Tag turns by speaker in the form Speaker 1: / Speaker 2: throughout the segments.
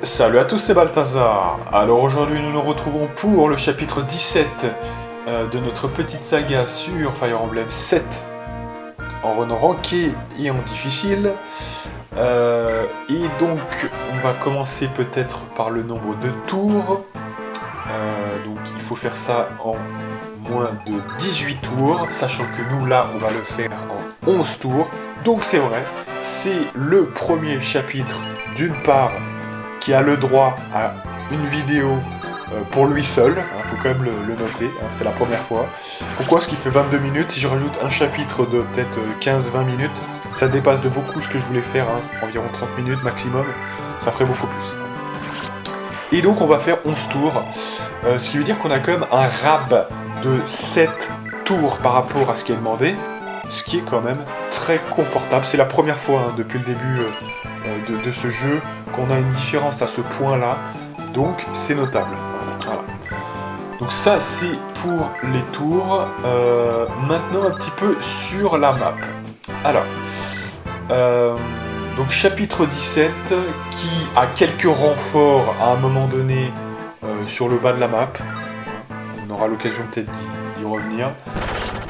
Speaker 1: Salut à tous, c'est Balthazar. Alors aujourd'hui nous nous retrouvons pour le chapitre 17 de notre petite saga sur Fire Emblem 7 en run ranké et en difficile. Et donc on va commencer peut-être par le nombre de tours. Donc il faut faire ça en moins de 18 tours, sachant que nous là on va le faire en 11 tours. Donc c'est vrai, c'est le premier chapitre d'une part qui a le droit à une vidéo pour lui seul, faut quand même le noter, c'est la première fois. Pourquoi? Parce qu'il fait 22 minutes, si je rajoute un chapitre de peut-être 15-20 minutes, ça dépasse de beaucoup ce que je voulais faire, c'est environ 30 minutes maximum, ça ferait beaucoup plus. Et donc on va faire 11 tours, ce qui veut dire qu'on a quand même un rab de 7 tours par rapport à ce qui est demandé, ce qui est quand même très confortable. C'est la première fois depuis le début de ce jeu qu'on a une différence à ce point-là, donc c'est notable. Voilà. Donc ça c'est pour les tours. Maintenant un petit peu sur la map. Alors, donc chapitre 17 qui a quelques renforts à un moment donné sur le bas de la map. On aura l'occasion peut-être d'y revenir.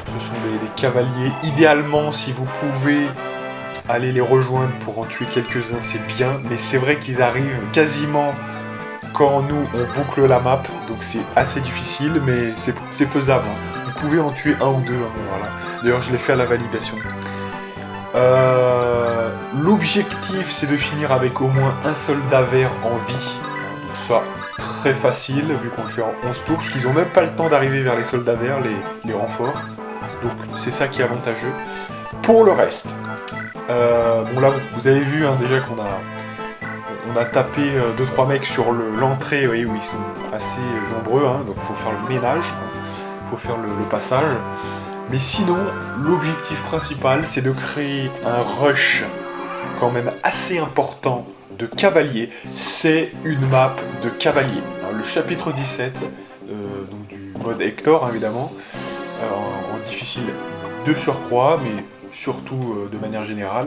Speaker 1: Ce sont des cavaliers. Idéalement, si vous pouvez aller les rejoindre pour en tuer quelques-uns, c'est bien. Mais c'est vrai qu'ils arrivent quasiment quand nous, on boucle la map. Donc c'est assez difficile, mais c'est faisable. Vous pouvez en tuer un ou deux. Voilà. D'ailleurs, je l'ai fait à la validation. L'objectif, c'est de finir avec au moins un soldat vert en vie. Donc ça, très facile, vu qu'on le fait en 11 tours. Parce qu'ils n'ont même pas le temps d'arriver vers les soldats verts, les renforts. Donc c'est ça qui est avantageux. Pour le reste, bon là vous avez vu déjà qu'on a tapé 2-3 mecs sur l'entrée, où ils sont assez nombreux, donc il faut faire le ménage, il faut faire le passage. Mais sinon, l'objectif principal, c'est de créer un rush quand même assez important de cavaliers. C'est une map de cavaliers. Le chapitre 17, donc du mode Hector évidemment, en difficile de surcroît, mais surtout de manière générale.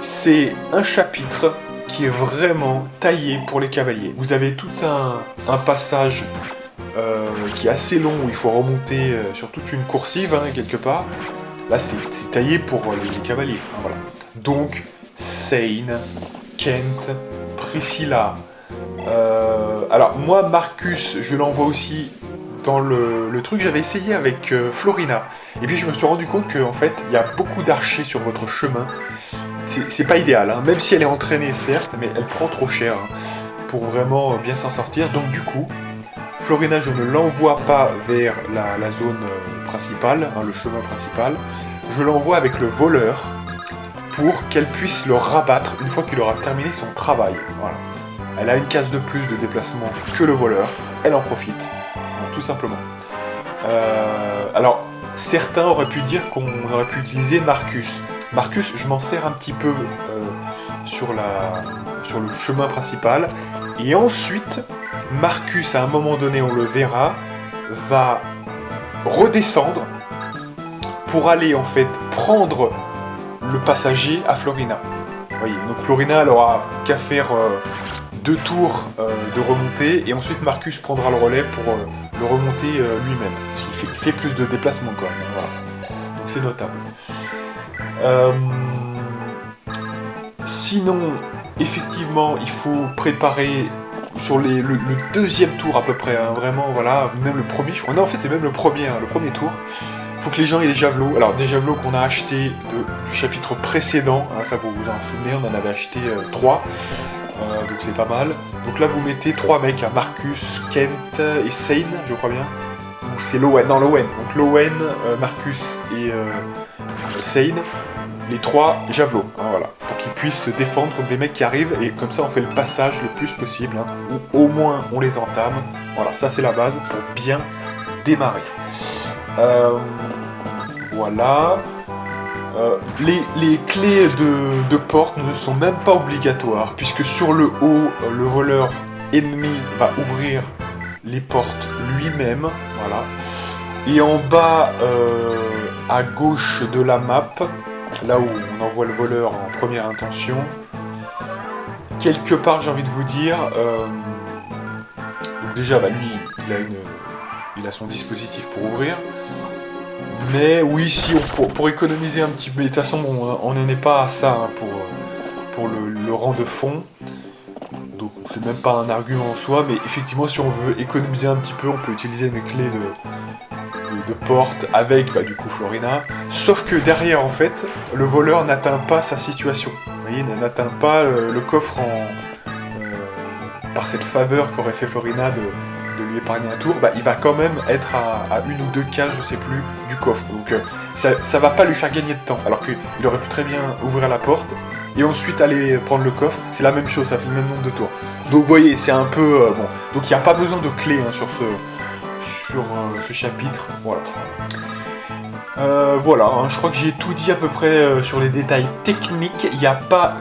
Speaker 1: C'est un chapitre qui est vraiment taillé pour les cavaliers. Vous avez tout un passage qui est assez long, où il faut remonter sur toute une coursive, quelque part. Là, c'est taillé pour les cavaliers. Voilà. Donc, Sane, Kent, Priscilla. Alors, moi, Marcus, je l'envoie aussi dans le truc. J'avais essayé avec Florina. Et puis, je me suis rendu compte qu'en fait, il y a beaucoup d'archers sur votre chemin. C'est pas idéal, même si elle est entraînée, certes, mais elle prend trop cher pour vraiment bien s'en sortir. Donc, du coup, Florina, je ne l'envoie pas vers la zone principale, le chemin principal. Je l'envoie avec le voleur pour qu'elle puisse le rabattre une fois qu'il aura terminé son travail. Voilà. Elle a une case de plus de déplacement que le voleur. Elle en profite, tout simplement. Alors, certains auraient pu dire qu'on aurait pu utiliser Marcus. Marcus, je m'en sers un petit peu sur le chemin principal. Et ensuite, Marcus, à un moment donné, on le verra, va redescendre pour aller en fait prendre le passager à Florina. Vous voyez, donc Florina, elle aura qu'à faire 2 tours de remontée, et ensuite Marcus prendra le relais pour le remonter lui-même. Parce qu'il fait plus de déplacements quand même. Voilà. Donc c'est notable. Sinon, effectivement, il faut préparer sur le deuxième tour à peu près, vraiment, voilà, même le premier, je crois. Non, en fait, c'est même le premier tour. Il faut que les gens aient des javelots. Alors, des javelots qu'on a achetés du chapitre précédent, ça vous en souvenez, on en avait acheté 3, donc c'est pas mal. Donc là, vous mettez 3 mecs, Marcus, Kent et Sane, je crois bien. Ou c'est Lowen, non, Lowen. Donc Lowen, Marcus et Sane. Les 3 javelots, voilà, pour qu'ils puissent se défendre contre des mecs qui arrivent, et comme ça on fait le passage le plus possible, ou au moins on les entame. Voilà, ça c'est la base pour bien démarrer. Voilà. Les clés de porte ne sont même pas obligatoires, puisque sur le haut, le voleur ennemi va ouvrir les portes lui-même, voilà. Et en bas, à gauche de la map, là où on envoie le voleur en première intention, quelque part, j'ai envie de vous dire... donc déjà, bah, lui, il a son dispositif pour ouvrir. Mais oui, si pour économiser un petit peu... Mais de toute façon, bon, on n'en est pas à ça hein, pour le rang de fond. Donc c'est même pas un argument en soi, mais effectivement, si on veut économiser un petit peu, on peut utiliser une clé de porte avec bah, du coup Florina. Sauf que derrière, en fait, le voleur n'atteint pas sa situation. Vous voyez, il n'atteint pas le coffre par cette faveur qu'aurait fait Florina de lui épargner un tour. Bah, il va quand même être à une ou deux cases, je sais plus, du coffre. Donc ça va pas lui faire gagner de temps. Alors qu'il aurait pu très bien ouvrir la porte et ensuite aller prendre le coffre. C'est la même chose, ça fait le même nombre de tours. Donc vous voyez, c'est un peu... bon. Donc il n'y a pas besoin de clé hein, sur ce chapitre. Voilà. Voilà, hein, je crois que j'ai tout dit à peu près sur les détails techniques. Il n'y a pas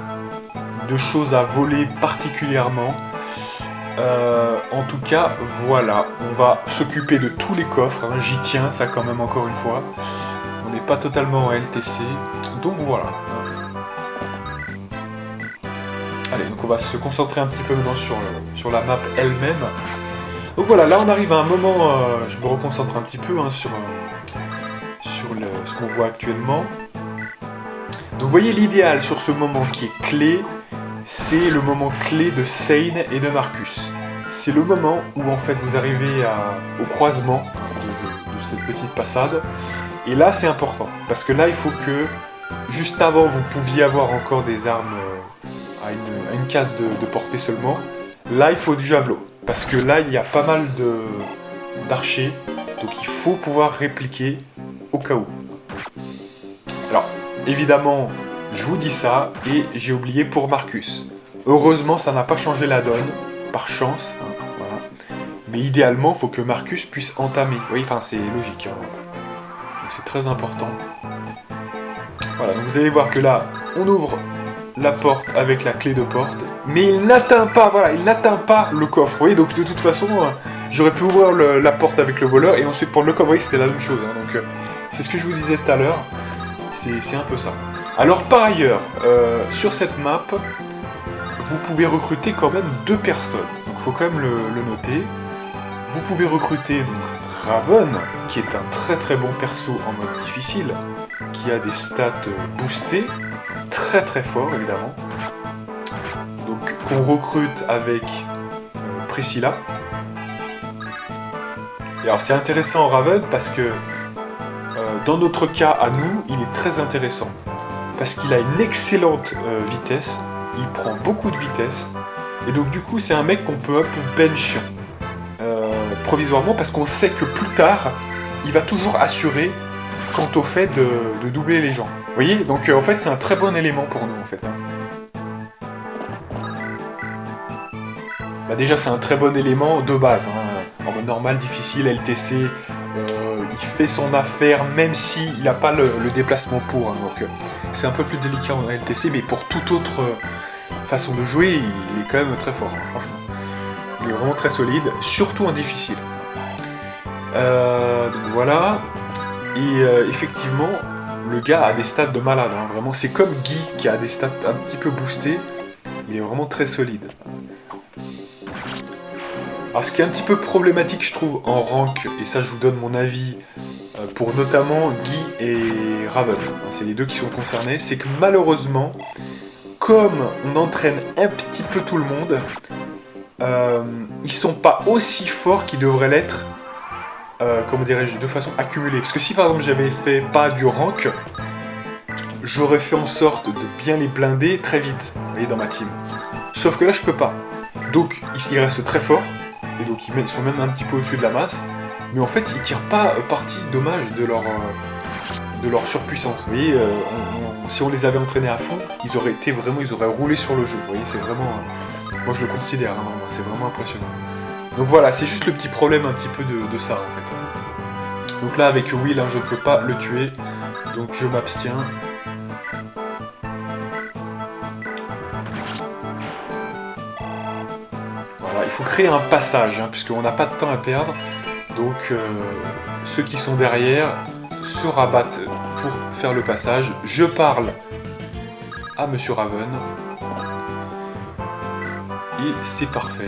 Speaker 1: de choses à voler particulièrement. En tout cas, voilà. On va s'occuper de tous les coffres. Hein, j'y tiens, ça quand même encore une fois. On n'est pas totalement en LTC. Donc voilà. Allez, donc on va se concentrer un petit peu maintenant sur la map elle-même. Donc voilà, là on arrive à un moment, je me reconcentre un petit peu hein, sur ce qu'on voit actuellement. Donc vous voyez l'idéal sur ce moment qui est clé, c'est le moment clé de Seine et de Marcus. C'est le moment où en fait vous arrivez au croisement de cette petite passade. Et là c'est important, parce que là il faut que, juste avant vous pouviez avoir encore des armes à une case de portée seulement. Là il faut du javelot. Parce que là, il y a pas mal d'archers, donc il faut pouvoir répliquer au cas où. Alors, évidemment, je vous dis ça, et j'ai oublié pour Marcus. Heureusement, ça n'a pas changé la donne, par chance, hein, voilà. Mais idéalement, il faut que Marcus puisse entamer. Oui, enfin, c'est logique. Hein. Donc c'est très important. Voilà, donc vous allez voir que là, on ouvre la porte avec la clé de porte, mais il n'atteint pas, voilà, il n'atteint pas le coffre. Vous voyez, donc de toute façon, j'aurais pu ouvrir la porte avec le voleur et ensuite prendre le coffre. Vous voyez, c'était la même chose. Hein, donc c'est ce que je vous disais tout à l'heure. C'est un peu ça. Alors par ailleurs, sur cette map, vous pouvez recruter quand même 2 personnes. Donc il faut quand même le noter. Vous pouvez recruter donc Raven, qui est un très très bon perso en mode difficile, qui a des stats boostées, très très fort évidemment. Donc qu'on recrute avec Priscilla. Et alors c'est intéressant Raven parce que dans notre cas à nous, il est très intéressant. Parce qu'il a une excellente vitesse, il prend beaucoup de vitesse, et donc du coup c'est un mec qu'on peut up bench provisoirement parce qu'on sait que plus tard, il va toujours assurer quant au fait de doubler les gens. Vous voyez, donc en fait c'est un très bon élément pour nous en fait. Hein. Bah, déjà c'est un très bon élément de base, hein. En mode normal, difficile, LTC, il fait son affaire même s'il n'a pas le déplacement pour. Hein. Donc c'est un peu plus délicat en LTC, mais pour toute autre façon de jouer, il est quand même très fort, hein, franchement. Il est vraiment très solide, surtout en difficile. Donc voilà. Et effectivement, le gars a des stats de malade. Hein. Vraiment, c'est comme Guy qui a des stats un petit peu boostés. Il est vraiment très solide. Alors, ce qui est un petit peu problématique, je trouve, en rank, et ça, je vous donne mon avis, pour notamment Guy et Raven, hein, c'est les deux qui sont concernés, c'est que malheureusement, comme on entraîne un petit peu tout le monde, ils sont pas aussi forts qu'ils devraient l'être, comment dirais-je, de façon accumulée. Parce que si par exemple j'avais fait pas du rank, j'aurais fait en sorte de bien les blinder très vite, vous voyez, dans ma team. Sauf que là je peux pas. Donc ils restent très forts, et donc ils sont même un petit peu au-dessus de la masse, mais en fait ils tirent pas parti dommage de leur surpuissance. Vous voyez, si on les avait entraînés à fond, ils auraient roulé sur le jeu. Vous voyez, c'est vraiment... moi je le considère, hein, c'est vraiment impressionnant. Donc voilà, c'est juste le petit problème un petit peu de ça en fait. Donc là avec Will, hein, je ne peux pas le tuer, donc je m'abstiens. Voilà, il faut créer un passage, hein, puisqu'on n'a pas de temps à perdre. Donc ceux qui sont derrière se rabattent pour faire le passage. Je parle à Monsieur Raven. Et c'est parfait.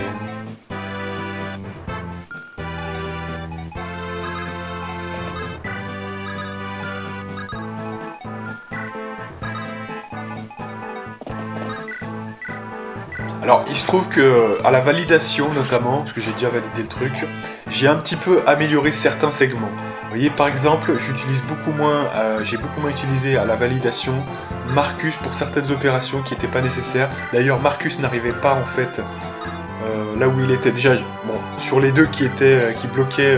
Speaker 1: Alors, il se trouve que à la validation notamment, parce que j'ai déjà validé le truc, j'ai un petit peu amélioré certains segments. Vous voyez, par exemple, j'utilise beaucoup moins, j'ai beaucoup moins utilisé à la validation Marcus pour certaines opérations qui n'étaient pas nécessaires. D'ailleurs, Marcus n'arrivait pas en fait là où il était déjà. Bon, sur les deux qui bloquaient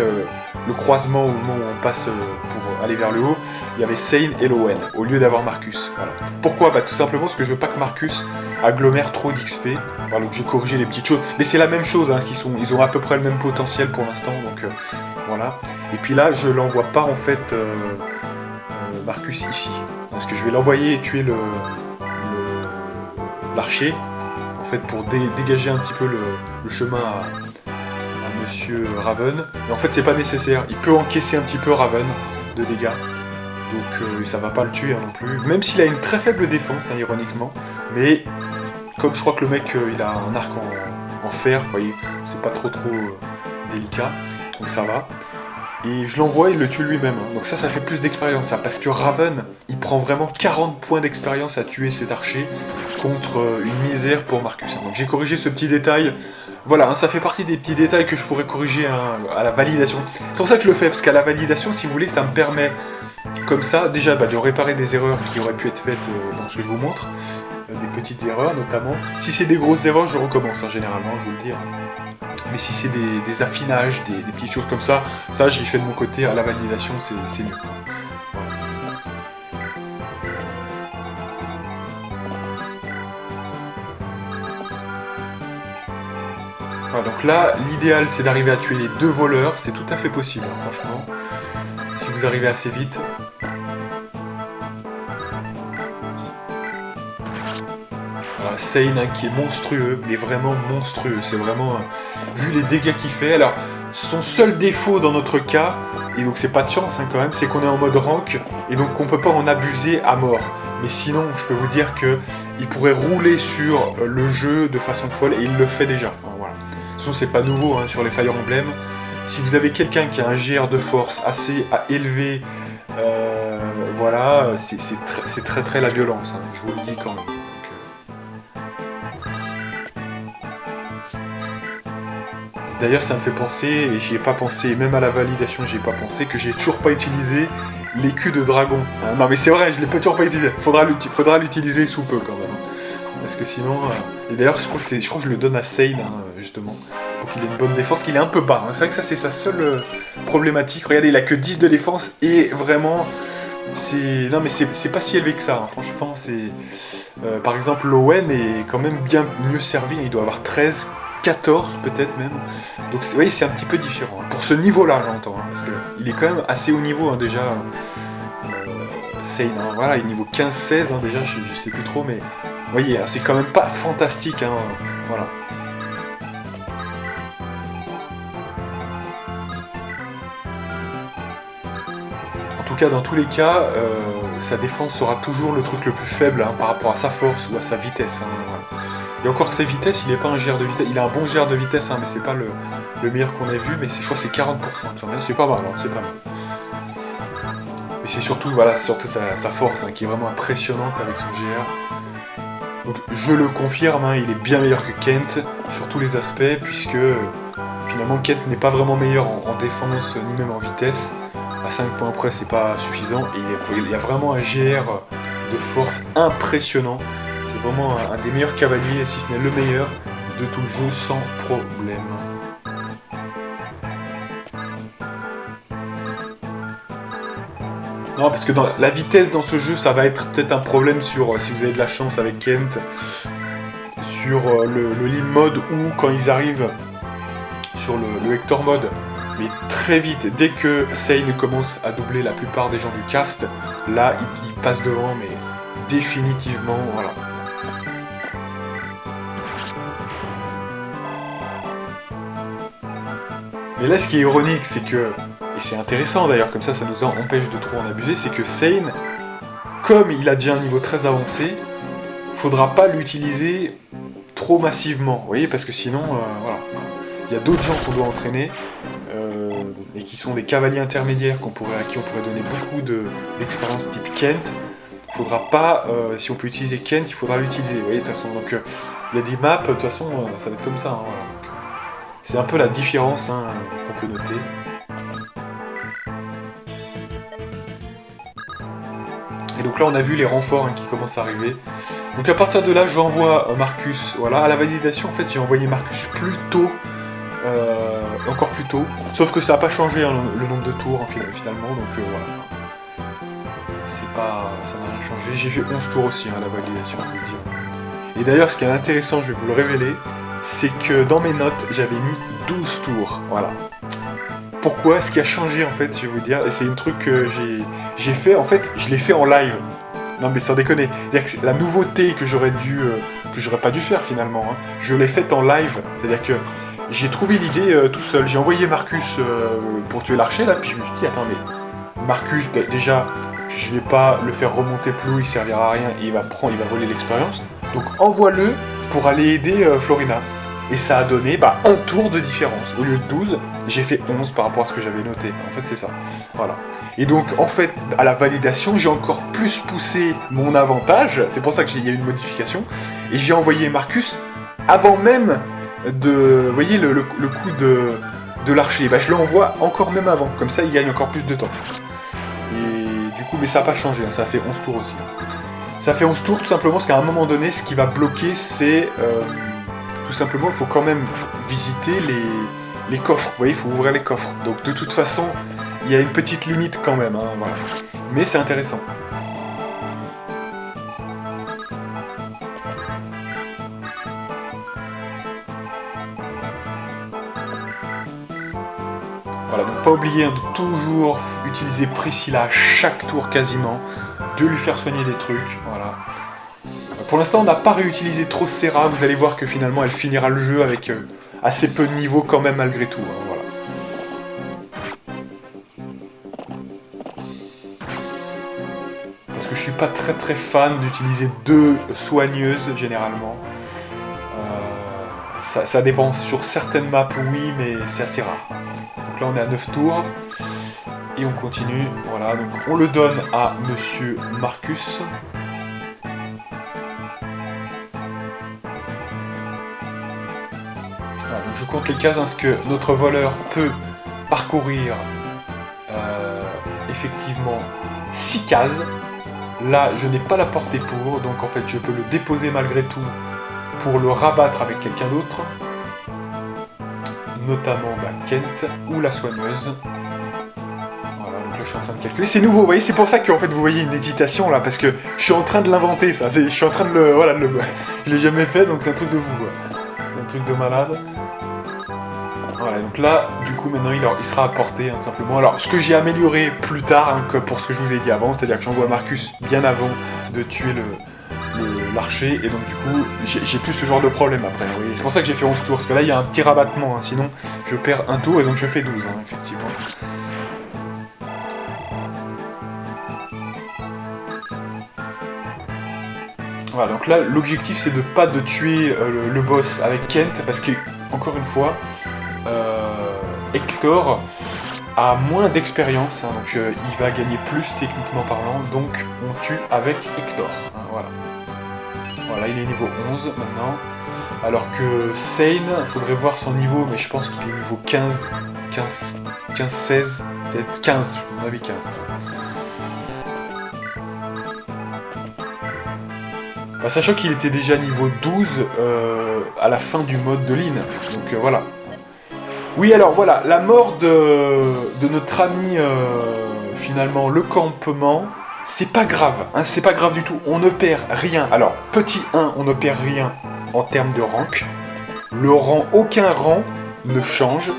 Speaker 1: le croisement au moment où on passe pour aller vers le haut, il y avait Sane et Lowen, au lieu d'avoir Marcus. Voilà. Pourquoi? Bah tout simplement parce que je veux pas que Marcus agglomère trop d'XP. Voilà, donc j'ai corrigé les petites choses. Mais c'est la même chose, hein, ils ont à peu près le même potentiel pour l'instant, donc voilà. Et puis là, je l'envoie pas en fait Marcus ici. Parce que je vais l'envoyer et tuer l'archer, en fait, pour dégager un petit peu le chemin à Monsieur Raven. Mais en fait, c'est pas nécessaire. Il peut encaisser un petit peu Raven de dégâts. Donc ça va pas le tuer hein, non plus. Même s'il a une très faible défense, hein, ironiquement. Mais comme je crois que le mec il a un arc en fer, vous voyez, c'est pas trop délicat. Donc ça va. Et je l'envoie, il le tue lui-même. Hein. Donc ça fait plus d'expérience. Hein, parce que Raven, il prend vraiment 40 points d'expérience à tuer cet archer contre une misère pour Marcus. Hein. Donc j'ai corrigé ce petit détail. Voilà, hein, ça fait partie des petits détails que je pourrais corriger hein, à la validation. C'est pour ça que je le fais, parce qu'à la validation, si vous voulez, ça me permet, comme ça, déjà de réparer des erreurs qui auraient pu être faites dans ce que je vous montre. Des petites erreurs, notamment. Si c'est des grosses erreurs, je recommence, hein, généralement, je vous le dis. Hein. Mais si c'est des affinages, des petites choses comme ça j'y fais de mon côté, à la validation, c'est mieux. Voilà. Voilà, donc là, l'idéal, c'est d'arriver à tuer les 2 voleurs. C'est tout à fait possible, hein, franchement. Si vous arrivez assez vite. Voilà, Sane, hein, qui est monstrueux, mais vraiment monstrueux. C'est vraiment... vu les dégâts qu'il fait... Alors, son seul défaut dans notre cas, et donc c'est pas de chance hein, quand même, c'est qu'on est en mode rank, et donc on peut pas en abuser à mort. Mais sinon, je peux vous dire que il pourrait rouler sur le jeu de façon folle, et il le fait déjà. Voilà. De toute façon, c'est pas nouveau hein, sur les Fire Emblem. Si vous avez quelqu'un qui a un GR de force assez élevé, voilà, c'est très la violence, hein, je vous le dis quand même. D'ailleurs, ça me fait penser, et j'y ai pas pensé, même à la validation, j'y ai pas pensé, que j'ai toujours pas utilisé l'écu de dragon. Hein, non mais c'est vrai, je l'ai toujours pas utilisé. Faudra l'utiliser sous peu quand même. Parce que sinon... Et d'ailleurs, je crois que je le donne à Sane, hein, justement, pour qu'il ait une bonne défense, qu'il est un peu bas. Hein. C'est vrai que ça, c'est sa seule problématique. Regardez, il a que 10 de défense, et vraiment... Non mais c'est pas si élevé que ça, hein. Franchement, c'est... par exemple, Lowen est quand même bien mieux servi, il doit avoir 13... 14 peut-être même. Donc vous voyez, c'est un petit peu différent. Pour ce niveau-là, j'entends. Hein, parce qu'il est quand même assez haut niveau hein, déjà. Sane, hein, voilà, il est niveau 15-16 hein, déjà, je sais plus trop, mais vous voyez, hein, c'est quand même pas fantastique. Hein, voilà. En tout cas, dans tous les cas, sa défense sera toujours le truc le plus faible hein, par rapport à sa force ou à sa vitesse. Hein, voilà. Et encore que sa vitesse, il n'est pas un GR de vitesse, il a un bon GR de vitesse, hein, mais c'est pas le meilleur qu'on ait vu, mais je crois que c'est 40%. C'est pas mal, hein, c'est pas mal. Mais c'est surtout, voilà, sa force hein, qui est vraiment impressionnante avec son GR. Donc je le confirme, hein, il est bien meilleur que Kent sur tous les aspects, puisque finalement Kent n'est pas vraiment meilleur en défense ni même en vitesse. À 5 points près, c'est pas suffisant, et il y a vraiment un GR de force impressionnant. C'est vraiment un des meilleurs cavaliers, si ce n'est le meilleur, de tout le jeu sans problème. Non, parce que dans la vitesse dans ce jeu, ça va être peut-être un problème sur, si vous avez de la chance avec Kent, sur le Lean mode ou quand ils arrivent sur le Hector mode. Mais très vite, dès que Sane commence à doubler la plupart des gens du cast, là, il passe devant, mais définitivement, voilà. Mais là, ce qui est ironique, c'est que, et c'est intéressant d'ailleurs, comme ça nous empêche de trop en abuser, c'est que Sane, comme il a déjà un niveau très avancé, faudra pas l'utiliser trop massivement, vous voyez, parce que sinon, voilà. Il y a d'autres gens qu'on doit entraîner, et qui sont des cavaliers intermédiaires à qui on pourrait donner beaucoup d'expérience type Kent. Il faudra pas, si on peut utiliser Kent, il faudra l'utiliser, vous voyez, de toute façon. Donc, il y a des maps, de toute façon, ça va être comme ça, hein, voilà. C'est un peu la différence, hein, qu'on peut noter. Et donc là, on a vu les renforts, hein, qui commencent à arriver. Donc à partir de là, j'envoie Marcus, voilà, à la validation. En fait, j'ai envoyé Marcus plus tôt, encore plus tôt. Sauf que ça n'a pas changé, hein, le nombre de tours, hein, finalement, donc voilà. Ça n'a rien changé. J'ai fait 11 tours aussi, hein, à la validation, je veux dire. Et d'ailleurs, ce qui est intéressant, je vais vous le révéler, c'est que dans mes notes, j'avais mis 12 tours, voilà. Pourquoi? Ce qui a changé, en fait, je vais vous dire, et c'est un truc que j'ai fait, en fait, je l'ai fait en live. Non mais sans déconner, c'est-à-dire que c'est la nouveauté que j'aurais pas dû faire finalement, hein. Je l'ai faite en live, c'est-à-dire que j'ai trouvé l'idée tout seul. J'ai envoyé Marcus pour tuer l'archer là, puis je me suis dit attends mais Marcus déjà je vais pas le faire remonter plus haut, il servira à rien et il va voler l'expérience. Donc envoie-le pour aller aider Florina. Et ça a donné un tour de différence. Au lieu de 12, j'ai fait 11 par rapport à ce que j'avais noté. En fait, c'est ça. Voilà. Et donc, en fait, à la validation, j'ai encore plus poussé mon avantage. C'est pour ça qu'il y a eu une modification. Et j'ai envoyé Marcus avant même de... Vous voyez, le coup de l'archer. Je l'envoie encore même avant. Comme ça, il gagne encore plus de temps. Et du coup, mais ça n'a pas changé. Hein. Ça a fait 11 tours aussi. Hein. Ça fait 11 tours, tout simplement, parce qu'à un moment donné, ce qui va bloquer, c'est... tout simplement, il faut quand même visiter les coffres. Vous voyez, il faut ouvrir les coffres. Donc de toute façon, il y a une petite limite quand même. Hein, voilà. Mais c'est intéressant. Voilà, donc pas oublier de toujours utiliser Priscilla à chaque tour quasiment. De lui faire soigner des trucs. Voilà. Pour l'instant, on n'a pas réutilisé trop Serra. Vous allez voir que finalement, elle finira le jeu avec assez peu de niveau quand même malgré tout. Hein, voilà. Parce que je suis pas très fan d'utiliser 2 soigneuses généralement. Ça dépend. Sur certaines maps, oui, mais c'est assez rare. Donc là, on est à 9 tours. Et on continue. Voilà, donc on le donne à Monsieur Marcus. Je compte les cases, hein, ce que notre voleur peut parcourir effectivement 6 cases. Là, je n'ai pas la portée pour, donc en fait, je peux le déposer malgré tout pour le rabattre avec quelqu'un d'autre, notamment Kent ou la soigneuse. Voilà, donc là, je suis en train de calculer. C'est nouveau, vous voyez, c'est pour ça que en fait, vous voyez une hésitation là, parce que je suis en train de l'inventer, ça. Je suis en train de le... Voilà, je l'ai jamais fait, donc c'est un truc de fou, c'est un truc de malade. Voilà, donc là, du coup, maintenant, il sera apporté, hein, tout simplement. Alors, ce que j'ai amélioré plus tard, hein, que pour ce que je vous ai dit avant, c'est-à-dire que j'envoie Marcus bien avant de tuer l'archer, et donc, du coup, j'ai plus ce genre de problème après. Oui. C'est pour ça que j'ai fait 11 tours, parce que là, il y a un petit rabattement, hein, sinon, je perds un tour, et donc je fais 12, hein, effectivement. Voilà, donc là, l'objectif, c'est de pas de tuer le boss avec Kent, parce que, encore une fois... Hector a moins d'expérience, hein, donc il va gagner plus techniquement parlant, donc on tue avec Hector. Hein, voilà. Voilà, il est niveau 11 maintenant. Alors que Sane, il faudrait voir son niveau, mais je pense qu'il est niveau 15, 16, peut-être 15, à mon avis 15. Sachant qu'il était déjà niveau 12 à la fin du mode de Lyn, donc voilà. Oui, alors voilà, la mort de notre ami, finalement, le campement, c'est pas grave, hein, c'est pas grave du tout, on ne perd rien. Alors, petit 1, on ne perd rien en termes de rank. Aucun rang ne change,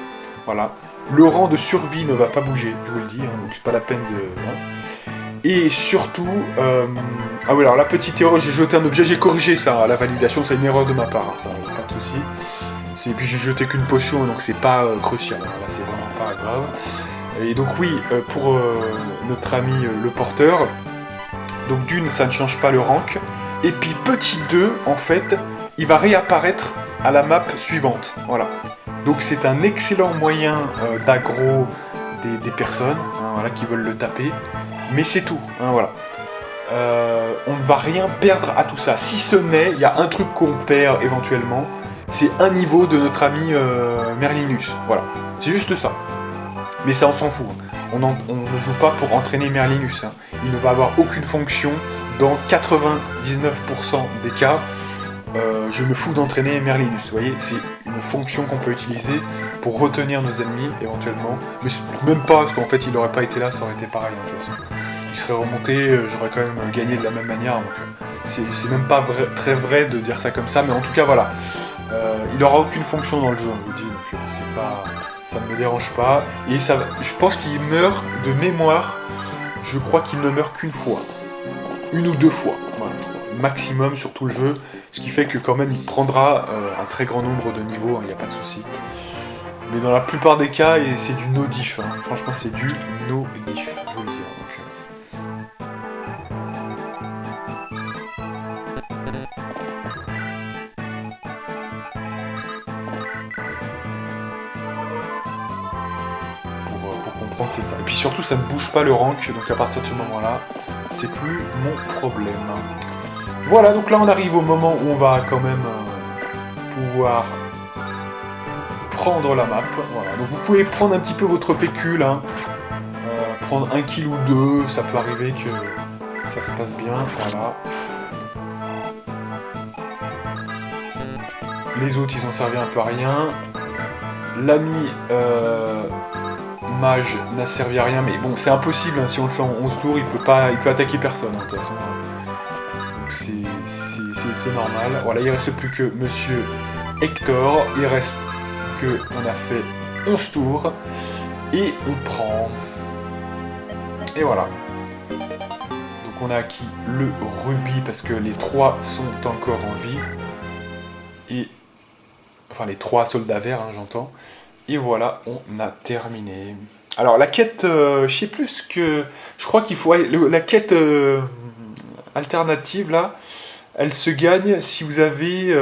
Speaker 1: voilà. Le rang de survie ne va pas bouger, je vous le dis, hein, donc c'est pas la peine de... Hein. Et surtout, ah oui, alors la petite erreur, j'ai jeté un objet, j'ai corrigé ça, la validation, c'est une erreur de ma part, hein, ça, pas de souci. Et puis j'ai jeté qu'une potion, donc c'est pas crucial, là c'est vraiment pas grave. Et donc oui, pour notre ami le porteur, donc d'une, ça ne change pas le rank, et puis petit 2, en fait, il va réapparaître à la map suivante. Voilà. Donc c'est un excellent moyen d'aggro des personnes voilà, qui veulent le taper. Mais c'est tout. Voilà. On ne va rien perdre à tout ça. Si ce n'est, il y a un truc qu'on perd éventuellement, c'est un niveau de notre ami Merlinus. Voilà. C'est juste ça. Mais ça, on s'en fout. On ne joue pas pour entraîner Merlinus. Il ne va avoir aucune fonction. Dans 99% des cas, je me fous d'entraîner Merlinus. Vous voyez, c'est une fonction qu'on peut utiliser pour retenir nos ennemis, éventuellement. Mais même pas, parce qu'en fait, il n'aurait pas été là, ça aurait été pareil, de toute façon. Il serait remonté, j'aurais quand même gagné de la même manière. Donc, c'est même pas très vrai de dire ça comme ça, mais en tout cas, voilà. Il n'aura aucune fonction dans le jeu, je vous dis, donc c'est pas... ça ne me dérange pas. Et ça, je pense qu'il meurt de mémoire, je crois qu'il ne meurt qu'une fois. Une ou deux fois, voilà, maximum sur tout le jeu, ce qui fait que quand même il prendra un très grand nombre de niveaux, il n'y a pas de souci. Mais dans la plupart des cas, c'est du no diff, franchement c'est du no diff, je vous le dis. Pour comprendre, c'est ça. Et puis surtout, ça ne bouge pas le rank, donc à partir de ce moment-là, c'est plus mon problème. Voilà, donc là on arrive au moment où on va quand même pouvoir prendre la map. Voilà. Donc vous pouvez prendre un petit peu votre pécule, prendre un kill ou deux, ça peut arriver que ça se passe bien. Voilà. Les autres ils ont servi un peu à rien. L'ami mage n'a servi à rien, mais bon c'est impossible, si on le fait en 11 tours, il peut attaquer personne de toute façon. C'est normal. Voilà, il reste plus que Monsieur Hector. Il reste que on a fait 11 tours. Et on prend. Et voilà. Donc on a acquis le rubis parce que les 3 sont encore en vie. Et. Enfin les 3 soldats verts, j'entends. Et voilà, on a terminé. Alors la quête, je sais plus ce que. Je crois qu'il faut. La quête alternative là. Elle se gagne si vous avez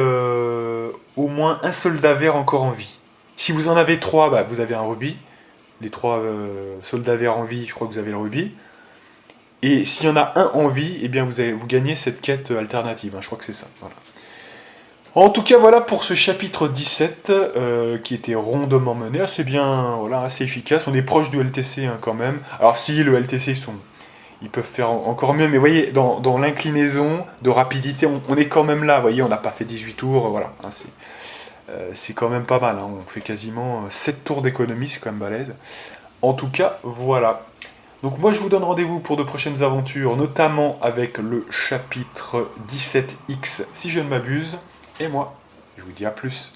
Speaker 1: au moins un soldat vert encore en vie. Si vous en avez 3, bah, vous avez un rubis. Les 3 soldats verts en vie, je crois que vous avez le rubis. Et s'il y en a un en vie, eh bien vous gagnez cette quête alternative. Je crois que c'est ça. Voilà. En tout cas, voilà pour ce chapitre 17 qui était rondement mené. Assez bien, voilà, assez efficace. On est proche du LTC quand même. Alors si le LTC ils peuvent faire encore mieux, mais vous voyez, dans l'inclinaison de rapidité, on est quand même là, vous voyez, on n'a pas fait 18 tours, voilà, c'est quand même pas mal, on fait quasiment 7 tours d'économie, c'est quand même balèze. En tout cas, voilà. Donc moi je vous donne rendez-vous pour de prochaines aventures, notamment avec le chapitre 17X, si je ne m'abuse, et moi, je vous dis à plus.